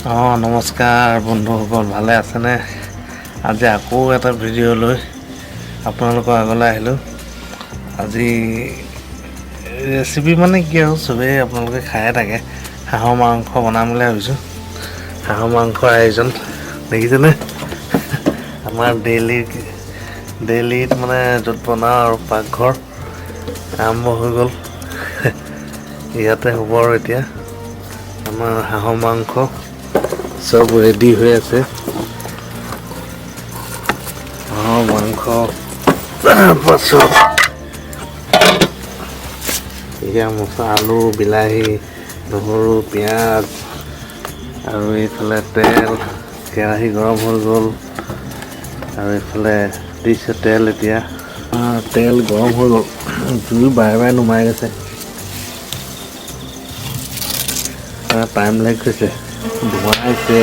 নমস্কাৰ বন্ধুসকল, ভালে আছেনে? আজি আকৌ এটা ভিডিঅ' লৈ আপোনালোকৰ আগলৈ আহিলোঁ। আজি ৰেচিপি মানে কি আৰু চবেই আপোনালোকে খায়ে থাকে, হাঁহৰ মাংস বনাম বুলি ভাবিছোঁ। হাঁহৰ মাংসৰ আয়োজন দেখিছেনে? আমাৰ ডেইলিত মানে য'ত বনাওঁ আৰু পাকঘৰ আৰম্ভ হৈ গ'ল। ইয়াতে হ'ব আৰু এতিয়া আমাৰ হাঁহৰ মাংস চব ৰেডি হৈ আছে। হাঁহৰ মাংস তাৰপাছত এতিয়া মছলা, আলু, বিলাহী, নহৰু, পিঁয়াজ আৰু এইফালে তেল। কেৰাহী গৰম হৈ গ'ল আৰু এইফালে দিছে তেল। এতিয়া তেল গৰম হৈ গ'ল, জুই বাৰে নুমাই গৈছে। টাইম লাগি গৈছে, ধোঁৱাইছে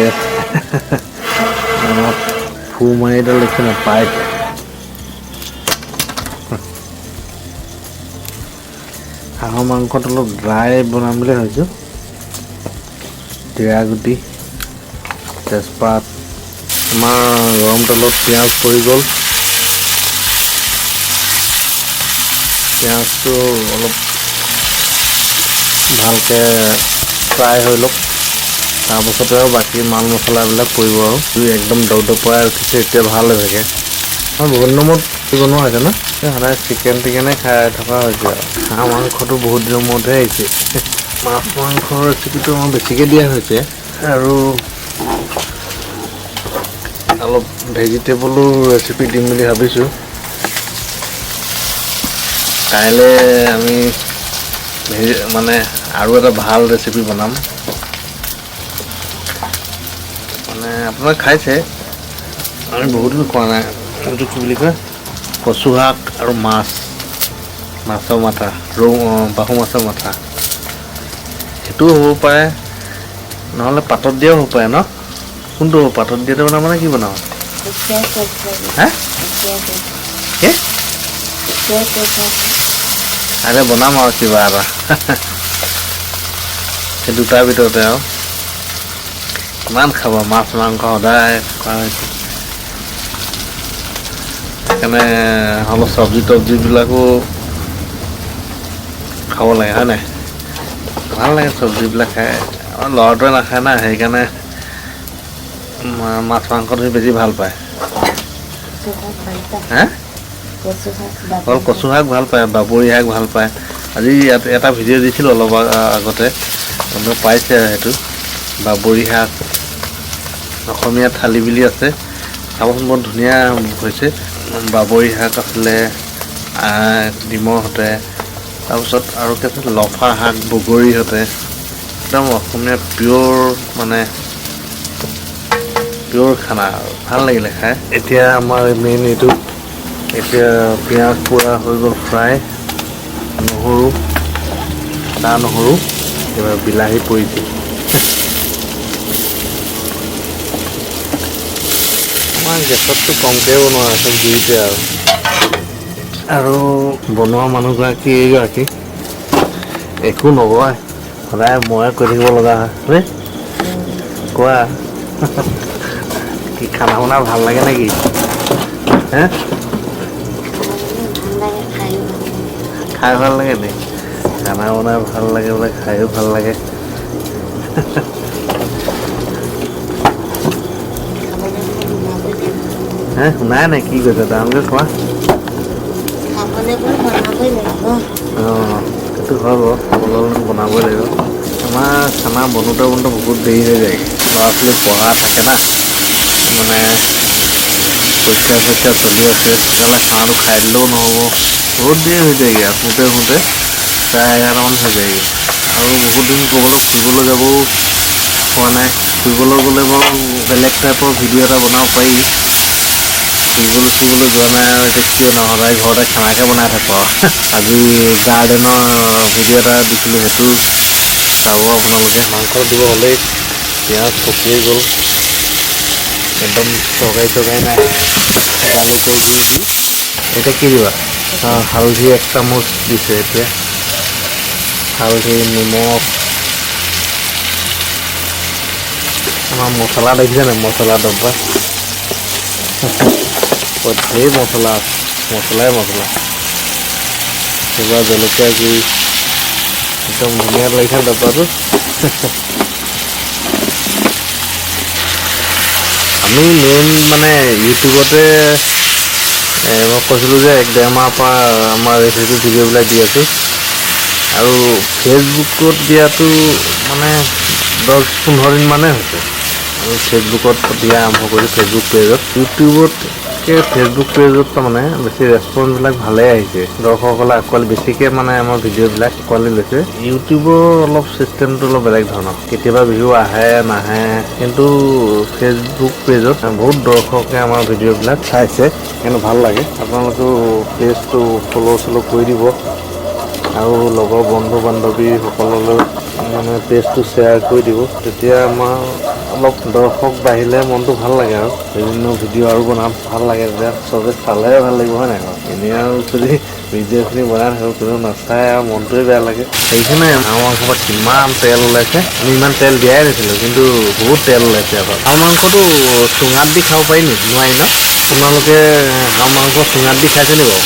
ফু মাৰিডাল দেখিছে নাই? পাইপ। হাঁহৰ মাংসত অলপ ড্ৰাই বনাম বুলি ভাবিছোঁ। জিৰা গুটি, তেজপাত, আমাৰ গৰম তেলত পিঁয়াজ পৰি গ'ল। পিঁয়াজটো অলপ ভালকৈ ফ্ৰাই হৈ লওক, তাৰপাছতে আৰু বাকী মাল মছলাবিলাক পৰিব আৰু জুই একদম দপদপাই উঠিছে। এতিয়া ভাল হৈ থাকে। মই বহুত দিনৰ মূৰত বনোৱা হৈছে ন, সদায় চিকেনে খাই থকা হৈছে আৰু হাঁহ মাংসটো বহুত দিনৰ মূৰতহে আহিছে। মাছ মাংসৰ ৰেচিপিটো আমাৰ বেছিকৈ দিয়া হৈছে আৰু অলপ ভেজিটেবলো ৰেচিপি দিম বুলি ভাবিছোঁ। কাইলৈ আমি মানে আৰু এটা ভাল ৰেচিপি বনাম। মানে আপোনালোকে খাইছে, আমি বহুত দিন খোৱা নাই। এইটো কি বুলি কয়, কচু শাক আৰু মাছৰ মাথা, বাহু মাছৰ মাথা। সেইটোও হ'ব পাৰে, নহ'লে পাতত দিয়াও হ'ব পাৰে ন? কোনটো হ'ব? পাতত দিয়াটো বনাব নে কি বনাব? কাইলৈ বনাম আৰু কিবা এটা সেই দুটাৰ ভিতৰতে আৰু কিমান খাব, মাছ মাংস সদায় খোৱা হৈছে। সেইকাৰণে অলপ চব্জিবিলাকো খাব লাগে, হয় নাই? ভাল লাগে চব্জিবিলাক খাই। আমাৰ ল'ৰাটোৱে নাখায় না, সেইকাৰণে মাছ মাংসটো বেছি ভাল পায়। অকল কচু শাক ভাল পায়, বাবৰি শাক ভাল পায়। আজি ইয়াত এটা ভিডিঅ' দিছিলোঁ অলপ আগতে, আপোনালোকে পাইছে সেইটো। বাবৰি শাক, অসমীয়া থালি বুলি আছে, চাবচোন বৰ ধুনীয়া হৈছে। বাবৰি শাক আছিলে, ডিমৰ সতে, তাৰপিছত আৰু কি আছে, লফা শাক, বগৰীৰ সতে, একদম অসমীয়া পিয়ৰ খানা আৰু ভাল লাগিলে খাই। এতিয়া আমাৰ মেইন এইটো, এতিয়া পিঁয়াজ পোৰা হৈ গ'ল ফ্ৰাই, নহৰু, এইবাৰ বিলাহী পৰিছে। আমাৰ গেছতটো কমকৈ বনোৱা আছে, জুইতে আৰু বনোৱা মানুহগৰাকী এইগৰাকী একো নকয়, সদায় ময়ে কৈ থাকিব লগা হয়। কোৱা কি খানা বনাই ভাল লাগে নেকি? খাই ভাল লাগে নি? খানা বনাই ভাল লাগে বোলে, খায়ো ভাল লাগে। শুনাই নাই কি কৈছে, ডাঙৰকৈ কোৱা। সেইটো হয় বাৰু, খাবলৈ বনাবই লাগিব। আমাৰ খানা বনোতে বহুত দেৰি হৈ যায়। ল'ৰা ছোৱালী পঢ়া থাকে না, মানে পৰীক্ষা চলি আছে, তেতিয়াহ'লে খানাটো খাই দিলেও নহ'ব, বহুত দেৰি হৈ যায়গৈ আৰু শুওঁতে প্ৰায় 11টামান হৈ যায়গৈ। আৰু বহুত দিন ক'ৰবালৈ ফুৰিবলৈ যাবও হোৱা নাই। ফুৰিবলৈ গ'লে বাৰু বেলেগ টাইপৰ ভিডিঅ' এটা বনাব পাৰি। ফুৰিবলৈ যোৱা নাই আৰু এতিয়া কিয় সদায় ঘৰতে খানাকে বনাই থাকোঁ আৰু আজি গাৰ্ডেনৰ ভিডিঅ' এটা দিছিলোঁ, সেইটো চাব আপোনালোকে। মাংস দিব হ'লেই, পিঁয়াজ পকিয়েই গ'ল, একদম তৰকাৰী নাই। জালুকৰ গুড়ি দি এতিয়া কি দিবা? হালধি 1 চামুচ দিছে। এতিয়া হালধি, নিমখ, আমাৰ মছলা দেখিছেনে মছলা ডব্বা ধেৰ মছলা মছলাই মছলা কিবা জলকীয়া গুড়ি একদম ধুনীয়া লাগিছে ডব্বাটো আমি মেইন মানে ইউটিউবতে মই কৈছিলোঁ যে 1-1.5 মাহৰ পৰা আমাৰ ৰেচিপি ভিডিঅ'বিলাক দি আছোঁ আৰু ফেচবুকত দিয়াটো মানে 10-15 দিন মানেই হৈছে আৰু ফেচবুকত দিয়া আৰম্ভ কৰিছোঁ ফেচবুক পেজত ইউটিউবতকৈ ফেচবুক পেজত তাৰমানে বেছি ৰেছপন্সবিলাক ভালেই আহিছে দৰ্শকসকলে আঁকোৱালি বেছিকৈ মানে আমাৰ ভিডিঅ'বিলাক আঁকোৱালি লৈছে ইউটিউবৰ অলপ চিষ্টেমটো অলপ বেলেগ ধৰণৰ কেতিয়াবা ভিউ আহে নাহে কিন্তু ফেচবুক পেজত বহুত দৰ্শকে আমাৰ ভিডিঅ'বিলাক চাইছে কিন্তু ভাল লাগে আপোনালোকেও পেজটো ফ'ল' কৰি দিব আৰু লগৰ বন্ধু বান্ধৱীসকললৈ মানে পেজটো শ্বেয়াৰ কৰি দিব তেতিয়া আমাৰ অলপ দৰ্শক বাঢ়িলে মনটো ভাল লাগে আৰু বিভিন্ন ভিডিঅ' আৰু বনাত ভাল লাগে তেতিয়া চবে চালেহে ভাল লাগিব হয় নাই বাৰু এনেই আৰু যদি ভিডিঅ'খিনি বনাই থাকোঁ কোনো নাচায় আৰু মনটোৱে বেয়া লাগে সেইকাৰণে হাঁহ মাংসৰ পৰা কিমান তেল ওলাইছে আমি ইমান তেল দিয়াই নাছিলোঁ কিন্তু বহুত তেল ওলাইছে আকৌ হাঁহ মাংসটো চুঙাত দি খাব পাৰি নেকি নোৱাৰি ন আপোনালোকে হাঁহ মাংস চুঙাত দি খাইছে নি বাৰু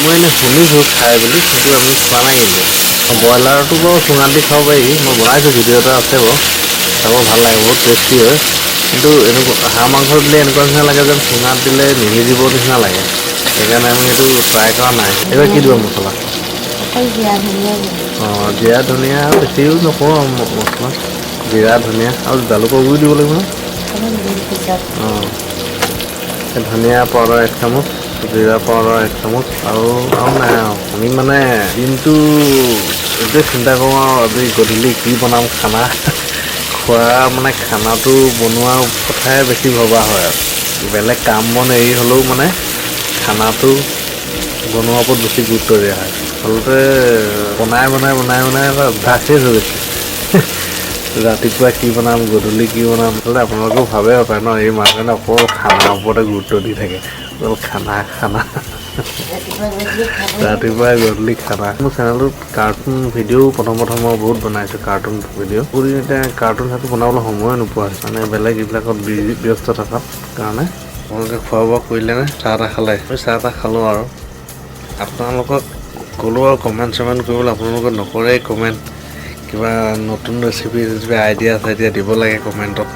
মই এনেই শুনিছোঁ খাই বুলি কিন্তু আমি খোৱা নাই কিন্তু ব্ৰইলাৰটো বাৰু চুঙাত দি খাব পাৰি মই বনাইছোঁ ভিডিঅ' এটা আছে বাৰু চাব ভাল লাগে বহুত টেষ্টি হয় কিন্তু এনেকুৱা হাঁহ মাংস দিলে এনেকুৱা নিচিনা লাগে যেন চুঙাত দিলে নিসিজিব নিচিনা লাগে সেইকাৰণে আমি সেইটো ট্ৰাই কৰা নাই এইবাৰ কি দিব মছলা অঁ জিৰা ধনিয়া বেছিও নকৰোঁ মছলা জিৰা ধনিয়া আৰু জালুকৰ গুড়ি দিব লাগিব ন অঁ ধনিয়া পাউডাৰ 1 চামুচ জিৰা পাউডাৰ 1 চামুচ আৰু নাই আৰু আমি মানে দিনটো এইটোৱে চিন্তা কৰোঁ আৰু আজি গধূলি কি বনাম খানা খোৱা মানে খানাটো বনোৱাৰ কথাই বেছি ভবা হয় আৰু বেলেগ কাম বন এৰি হ'লেও মানে খানাটো বনোৱাৰ ওপৰত বেছি গুৰুত্ব দিয়া হয় আচলতে বনাই এটা অভ্যাসেই হৈ গৈছে ৰাতিপুৱা কি বনাম গধূলি কি বনাম আচলতে আপোনালোকেও ভাবে পাৰে ন এই মানুহে অকল খানাৰ ওপৰতে গুৰুত্ব দি থাকে অকল খানা ৰাতিপুৱা গধূলি খানা মোৰ চেনেলটোত কাৰ্টুন ভিডিঅ' প্ৰথম মই বহুত বনাইছোঁ কাৰ্টুন ভিডিঅ' কৰি এতিয়া কাৰ্টুন চাৰ্টুন বনাবলৈ সময় নোপোৱা হৈছে মানে বেলেগ এইবিলাকত ব্যস্ত থকাৰ কাৰণে আপোনালোকে খোৱা বোৱা কৰিলে নে চাহ তাহ খালে মই চাহ তাহ খালোঁ আৰু আপোনালোকক ক'লোঁ আৰু কমেণ্ট কৰিবলৈ আপোনালোকে নকৰে কমেণ্ট কিবা নতুন ৰেচিপি আইডিয়া দিব লাগে কমেণ্টত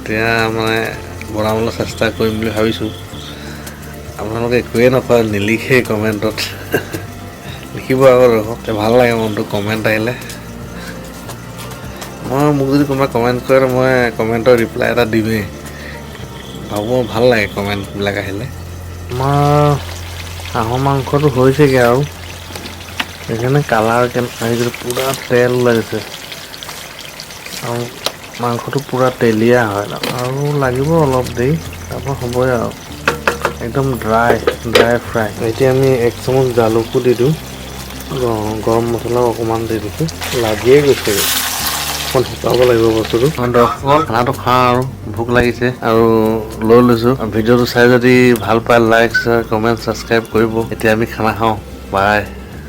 তেতিয়া মানে বনাবলৈ চেষ্টা কৰিম বুলি ভাবিছোঁ আপোনালোকে একোৱে নকয় নিলিখে কমেণ্টত লিখিব আকৌ ৰখক ভাল লাগে মনটো কমেণ্ট আহিলে মোক যদি কোনোবা কমেণ্ট কৰে মই কমেণ্টৰ ৰিপ্লাই এটা দিমেই ভাবোঁ ভাল লাগে কমেণ্টবিলাক আহিলে আমাৰ হাঁহৰ মাংসটো হৈছেগৈ আৰু সেইকাৰণে কালাৰ আহিছে পূৰা তেল ওলাই গৈছে আৰু মাংসটো পূৰা তেলীয়া হয় আৰু লাগিব অলপ দেৰি তাৰপৰা হ'বই আৰু একদম ড্ৰাই ফ্ৰাই এতিয়া আমি 1 চামুচ জালুকো দি দিওঁ গৰম মছলাও অকণমান দি দিছোঁ লাগিয়ে গৈছে অকণ শুকাব লাগিব বস্তুটো দৰ্শক খানাটো খাওঁ আৰু ভোক লাগিছে আৰু লৈ লৈছোঁ ভিডিঅ'টো চাই যদি ভাল পায় লাইক শ্বেয়াৰ কমেণ্ট ছাবস্ক্ৰাইব কৰিব এতিয়া আমি খানা খাওঁ বাই